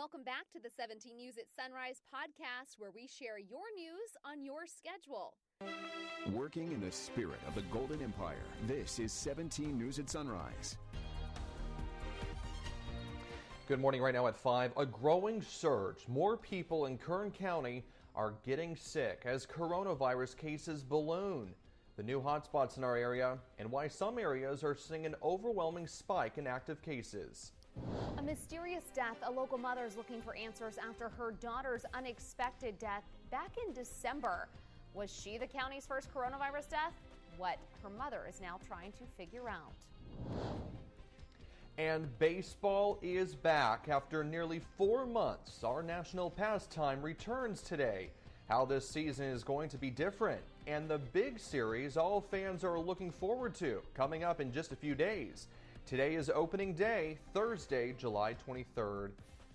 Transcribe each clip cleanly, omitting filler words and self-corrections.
Welcome back to the 17 News at Sunrise podcast, where we share your news on your schedule. Working in the spirit of the Golden Empire, this is 17 News at Sunrise. Good morning. Right now at 5, a growing surge. More people in Kern County are getting sick as coronavirus cases balloon. The new hotspots in our area and why some areas are seeing an overwhelming spike in active cases. A mysterious death. A local mother is looking for answers after her daughter's unexpected death back in December. Was she the county's first coronavirus death? What her mother is now trying to figure out. And baseball is back after nearly 4 months. Our national pastime returns today. How this season is going to be different, and the big series all fans are looking forward to coming up in just a few days. Today is opening day, Thursday, July 23rd,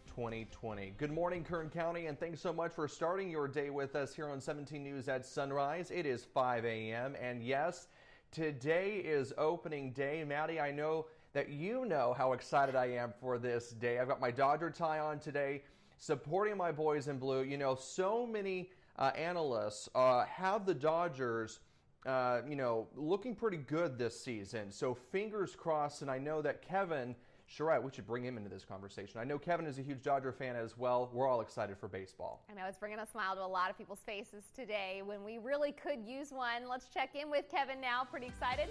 2020. Good morning, Kern County, and thanks so much for starting your day with us here on 17 News at Sunrise. It is 5 a.m., and yes, today is opening day. Maddie, I know that you know how excited I am for this day. I've got my Dodger tie on today, supporting my boys in blue. You know, so many analysts have the Dodgers looking pretty good this season. So fingers crossed, and I know that Kevin Charette, we should bring him into this conversation. I know Kevin is a huge Dodger fan as well. We're all excited for baseball. I know it's bringing a smile to a lot of people's faces today when we really could use one. Let's check in with Kevin now. Pretty excited?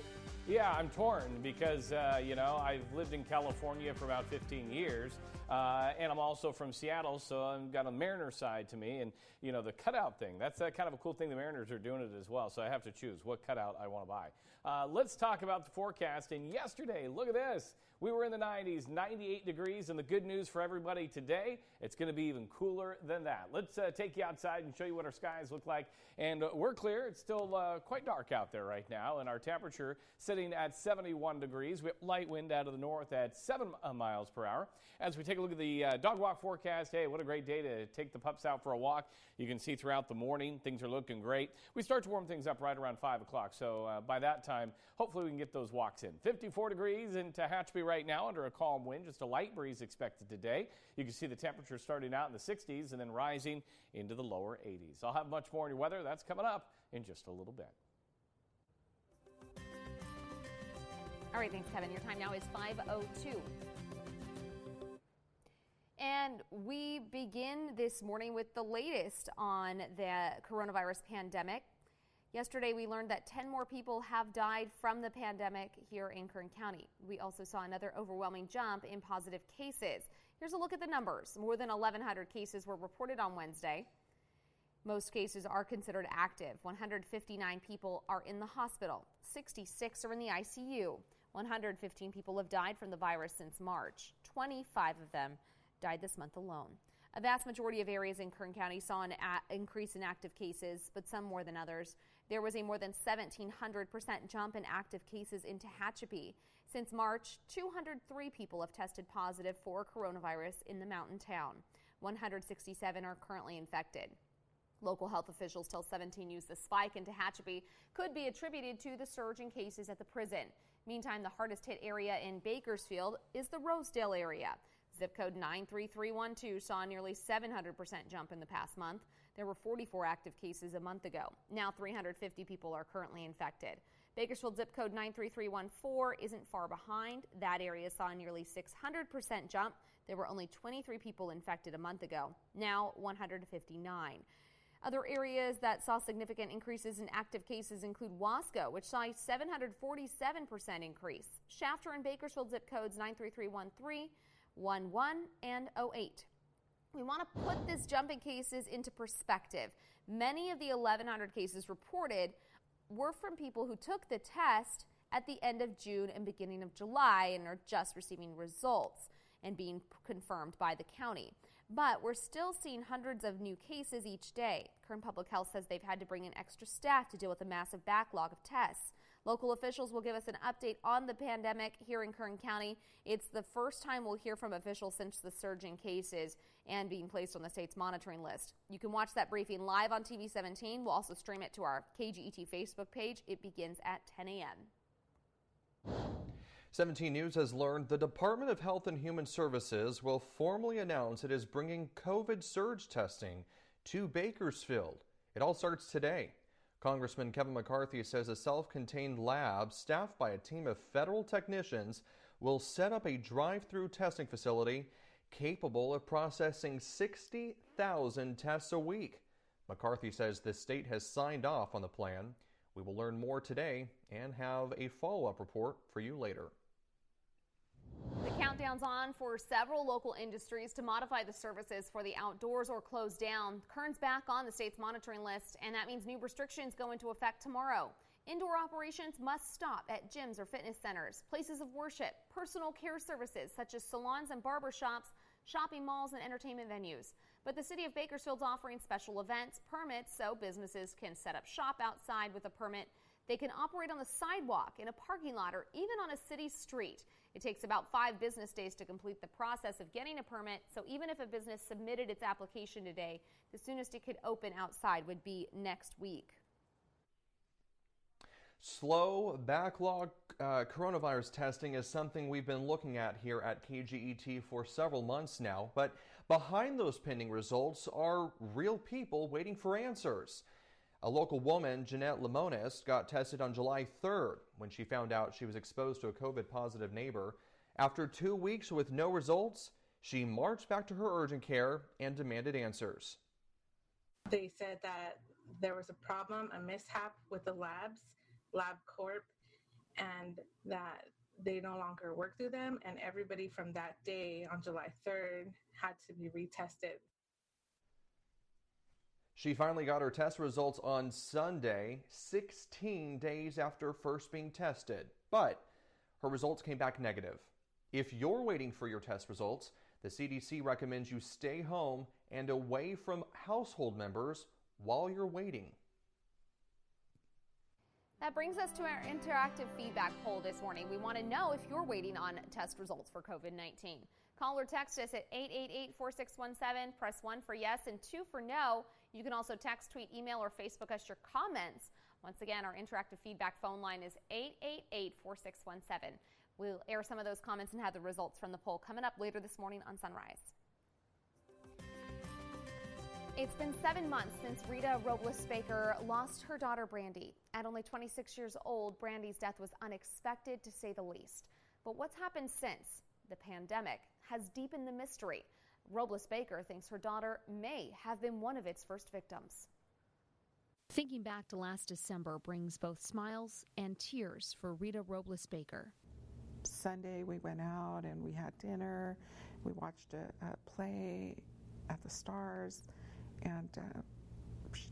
Yeah, I'm torn because, I've lived in California for about 15 years, and I'm also from Seattle, so I've got a Mariners side to me. And, the cutout thing, that's kind of a cool thing. The Mariners are doing it as well, so I have to choose what cutout I want to buy. Let's talk about the forecast. And yesterday, look at this. We were in the 90s, 98 degrees, and the good news for everybody today, it's going to be even cooler than that. Let's take you outside and show you what our skies look like. And we're clear. It's still quite dark out there right now, and our temperature sitting at 71 degrees. We have light wind out of the north at 7 miles per hour. As we take a look at the dog walk forecast, hey, what a great day to take the pups out for a walk. You can see throughout the morning, things are looking great. We start to warm things up right around 5 o'clock, so by that time, hopefully we can get those walks in. 54 degrees in Tehachapi right now under a calm wind, just a light breeze expected today. You can see the temperature starting out in the 60s and then rising into the lower 80s. I'll have much more on your weather. That's coming up in just a little bit. All right, thanks, Kevin. Your time now is 5:02. And we begin this morning with the latest on the coronavirus pandemic. Yesterday, we learned that 10 more people have died from the pandemic here in Kern County. We also saw another overwhelming jump in positive cases. Here's a look at the numbers. More than 1,100 cases were reported on Wednesday. Most cases are considered active. 159 people are in the hospital. 66 are in the ICU. 115 people have died from the virus since March. 25 of them died this month alone. A vast majority of areas in Kern County saw an increase in active cases, but some more than others. There was a more than 1,700% jump in active cases in Tehachapi. Since March, 203 people have tested positive for coronavirus in the mountain town. 167 are currently infected. Local health officials tell 17 News the spike in Tehachapi could be attributed to the surge in cases at the prison. Meantime, the hardest hit area in Bakersfield is the Rosedale area. Zip code 93312 saw a nearly 700% jump in the past month. There were 44 active cases a month ago. Now 350 people are currently infected. Bakersfield zip code 93314 isn't far behind. That area saw a nearly 600% jump. There were only 23 people infected a month ago. Now 159. Other areas that saw significant increases in active cases include Wasco, which saw a 747% increase. Shafter and Bakersfield zip codes 93313, 11, and 08. We want to put this jump in cases into perspective. Many of the 1,100 cases reported were from people who took the test at the end of June and beginning of July and are just receiving results and being confirmed by the county. But we're still seeing hundreds of new cases each day. Kern Public Health says they've had to bring in extra staff to deal with a massive backlog of tests. Local officials will give us an update on the pandemic here in Kern County. It's the first time we'll hear from officials since the surge in cases and being placed on the state's monitoring list. You can watch that briefing live on TV 17. We'll also stream it to our KGET Facebook page. It begins at 10 a.m. 17 News has learned the Department of Health and Human Services will formally announce it is bringing COVID surge testing to Bakersfield. It all starts today. Congressman Kevin McCarthy says a self-contained lab staffed by a team of federal technicians will set up a drive-through testing facility capable of processing 60,000 tests a week. McCarthy says the state has signed off on the plan. We will learn more today and have a follow-up report for you later. The countdown's on for several local industries to modify the services for the outdoors or close down. Kern's back on the state's monitoring list, and that means new restrictions go into effect tomorrow. Indoor operations must stop at gyms or fitness centers, places of worship, personal care services such as salons and barber shops, shopping malls, and entertainment venues. But the city of Bakersfield's offering special events permits so businesses can set up shop outside with a permit. They can operate on the sidewalk, in a parking lot, or even on a city street. It takes about 5 business days to complete the process of getting a permit, so even if a business submitted its application today, the soonest it could open outside would be next week. Slow backlog coronavirus testing is something we've been looking at here at KGET for several months now, but behind those pending results are real people waiting for answers. A local woman, Jeanette Limones, got tested on July 3rd when she found out she was exposed to a COVID-positive neighbor. After 2 weeks with no results, she marched back to her urgent care and demanded answers. They said that there was a problem, a mishap with the LabCorp, and that they no longer work through them, and everybody from that day on July 3rd had to be retested. She finally got her test results on Sunday, 16 days after first being tested, but her results came back negative. If you're waiting for your test results, the CDC recommends you stay home and away from household members while you're waiting. That brings us to our interactive feedback poll this morning. We want to know if you're waiting on test results for COVID-19. Call or text us at 888-4617. Press 1 for yes and 2 for no. You can also text, tweet, email, or Facebook us your comments. Once again, our interactive feedback phone line is 888-4617. We'll air some of those comments and have the results from the poll coming up later this morning on Sunrise. It's been 7 months since Rita Robles Baker lost her daughter Brandy. At only 26 years old, Brandy's death was unexpected to say the least. But what's happened since? The pandemic has deepened the mystery. Robles Baker thinks her daughter may have been one of its first victims. Thinking back to last December brings both smiles and tears for Rita Robles Baker. Sunday we went out and we had dinner. We watched a play at the Stars, and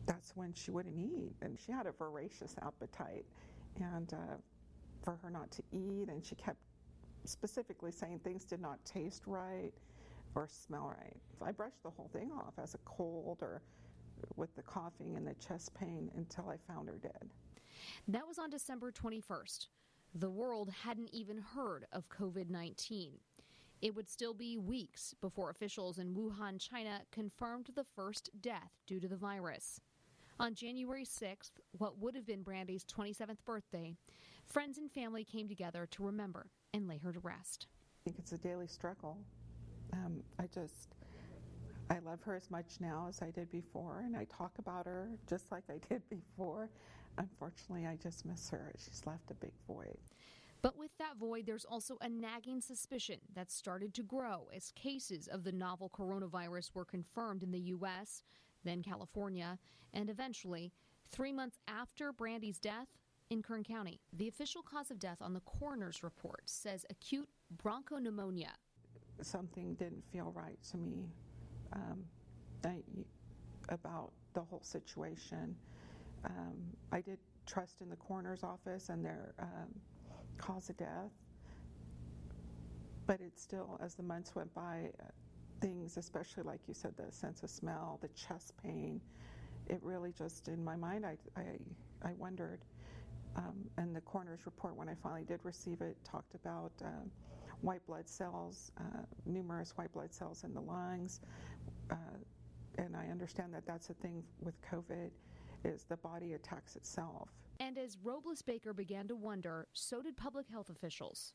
that's when she wouldn't eat. And she had a voracious appetite, and for her not to eat, and she kept specifically saying things did not taste right or smell right. I brushed the whole thing off as a cold or with the coughing and the chest pain until I found her dead. That was on December 21st. The world hadn't even heard of COVID-19. It would still be weeks before officials in Wuhan, China, confirmed the first death due to the virus. On January 6th, what would have been Brandy's 27th birthday, friends and family came together to remember and lay her to rest. I think it's a daily struggle. I love her as much now as I did before, and I talk about her just like I did before. Unfortunately, I just miss her. She's left a big void. But with that void, there's also a nagging suspicion that started to grow as cases of the novel coronavirus were confirmed in the U.S., then California, and eventually, 3 months after Brandy's death, in Kern County. The official cause of death on the coroner's report says acute bronchopneumonia. Something didn't feel right to me about the whole situation. I did trust in the coroner's office and their cause of death, but it's still, as the months went by, things, especially like you said, the sense of smell, the chest pain, it really just, in my mind, I wondered. And the coroner's report, when I finally did receive it, talked about white blood cells, numerous white blood cells in the lungs, and I understand that that's a thing with COVID, is the body attacks itself. And as Robles Baker began to wonder, so did public health officials.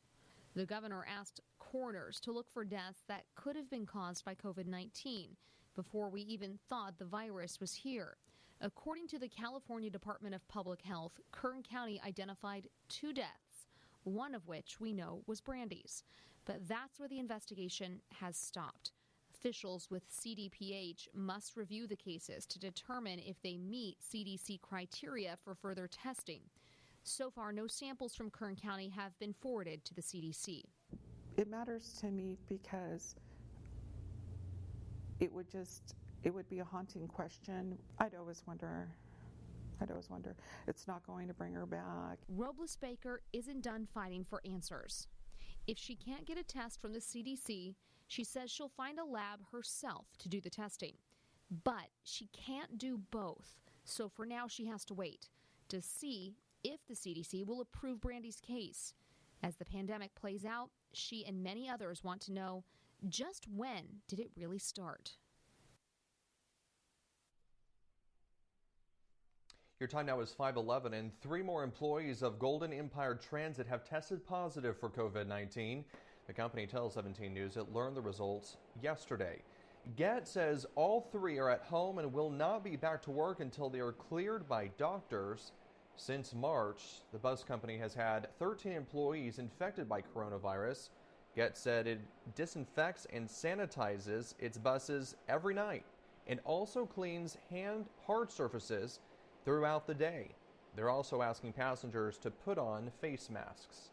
The governor asked coroners to look for deaths that could have been caused by COVID-19 before we even thought the virus was here. According to the California Department of Public Health, Kern County identified 2 deaths, one of which we know was Brandy's. But that's where the investigation has stopped. Officials with CDPH must review the cases to determine if they meet CDC criteria for further testing. So far, no samples from Kern County have been forwarded to the CDC. It matters to me because it would be a haunting question. I'd always wonder. It's not going to bring her back. Robles Baker isn't done fighting for answers. If she can't get a test from the CDC, she says she'll find a lab herself to do the testing. But she can't do both. So for now, she has to wait to see if the CDC will approve Brandy's case. As the pandemic plays out, she and many others want to know, just when did it really start? Your time now is 5:11, and 3 more employees of Golden Empire Transit have tested positive for COVID-19. The company tells 17 News it learned the results yesterday. Get says all 3 are at home and will not be back to work until they are cleared by doctors. Since March, the bus company has had 13 employees infected by coronavirus. Get said it disinfects and sanitizes its buses every night and also cleans hard surfaces throughout the day. They're also asking passengers to put on face masks.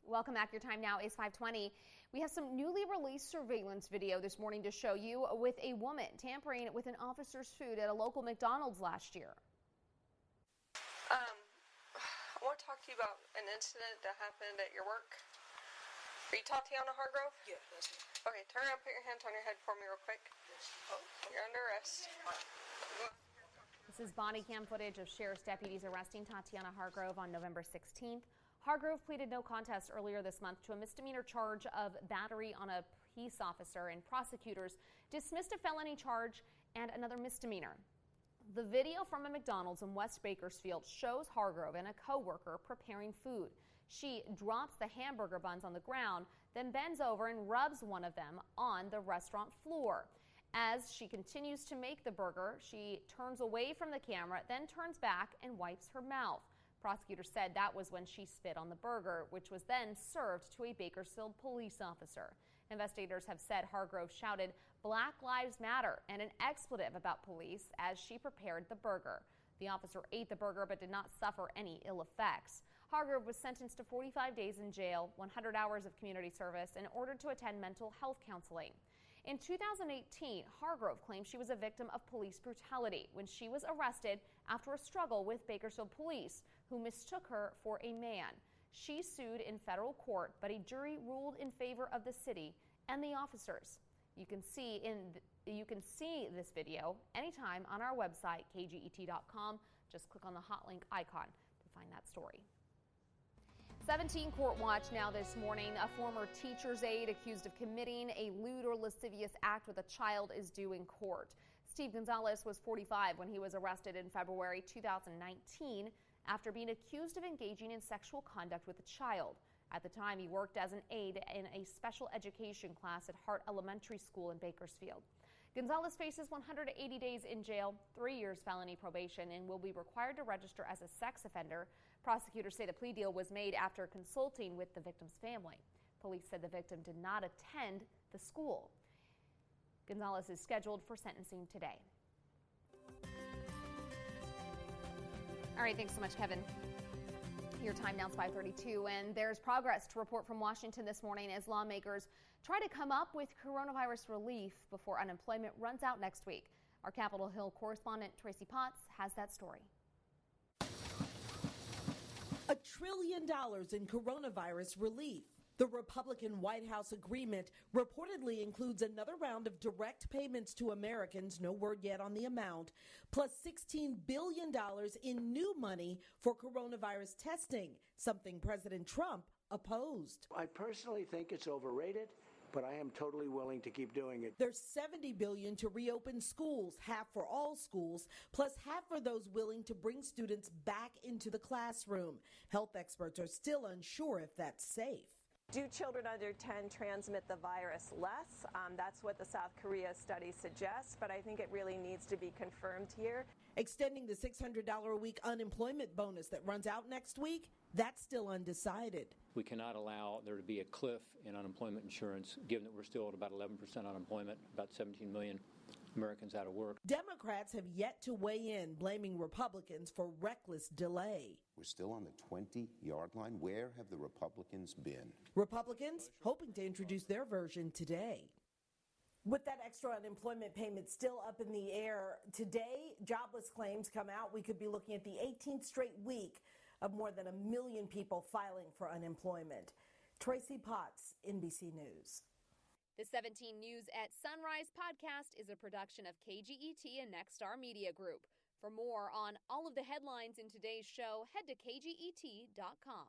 Welcome back. Your time now is 5:20. We have some newly released surveillance video this morning to show you with a woman tampering with an officer's food at a local McDonald's last year. I want to talk to you about an incident that happened at your work. Are you Tatiana Hargrove? Yeah, that's me. Okay, turn around, put your hands on your head for me real quick. Oh, You're under arrest. This is body cam footage of sheriff's deputies arresting Tatiana Hargrove on November 16th. Hargrove pleaded no contest earlier this month to a misdemeanor charge of battery on a peace officer, and prosecutors dismissed a felony charge and another misdemeanor. The video from a McDonald's in West Bakersfield shows Hargrove and a co-worker preparing food. She drops the hamburger buns on the ground, then bends over and rubs one of them on the restaurant floor. As she continues to make the burger, she turns away from the camera, then turns back and wipes her mouth. Prosecutors said that was when she spit on the burger, which was then served to a Bakersfield police officer. Investigators have said Hargrove shouted "Black Lives Matter" and an expletive about police as she prepared the burger. The officer ate the burger but did not suffer any ill effects. Hargrove was sentenced to 45 days in jail, 100 hours of community service, and ordered to attend mental health counseling. In 2018, Hargrove claimed she was a victim of police brutality when she was arrested after a struggle with Bakersfield police, who mistook her for a man. She sued in federal court, but a jury ruled in favor of the city and the officers. You can see this video anytime on our website, kget.com. Just click on the hot link icon to find that story. 17 Court Watch now this morning. A former teacher's aide accused of committing a lewd or lascivious act with a child is due in court. Steve Gonzalez was 45 when he was arrested in February 2019 after being accused of engaging in sexual conduct with a child. At the time, he worked as an aide in a special education class at Hart Elementary School in Bakersfield. Gonzalez faces 180 days in jail, 3 years felony probation, and will be required to register as a sex offender. Prosecutors say the plea deal was made after consulting with the victim's family. Police said the victim did not attend the school. Gonzalez is scheduled for sentencing today. All right, thanks so much, Kevin. Your time now is 5:32, and there's progress to report from Washington this morning as lawmakers try to come up with coronavirus relief before unemployment runs out next week. Our Capitol Hill correspondent Tracy Potts has that story. $1 trillion in coronavirus relief. The Republican White House agreement reportedly includes another round of direct payments to Americans, no word yet on the amount, plus $16 billion in new money for coronavirus testing, something President Trump opposed. I personally think it's overrated, but I am totally willing to keep doing it. There's $70 billion to reopen schools, half for all schools, plus half for those willing to bring students back into the classroom. Health experts are still unsure if that's safe. Do children under 10 transmit the virus less? That's what the South Korea study suggests, but I think it really needs to be confirmed here. Extending the $600 a week unemployment bonus that runs out next week, that's still undecided. We cannot allow there to be a cliff in unemployment insurance, given that we're still at about 11% unemployment, about 17 million Americans out of work. Democrats have yet to weigh in, blaming Republicans for reckless delay. We're still on the 20-yard line. Where have the Republicans been? Republicans hoping to introduce their version today. With that extra unemployment payment still up in the air, today jobless claims come out. We could be looking at the 18th straight week of more than 1 million people filing for unemployment. Tracy Potts, NBC News. The 17 News at Sunrise podcast is a production of KGET and Nexstar Media Group. For more on all of the headlines in today's show, head to kget.com.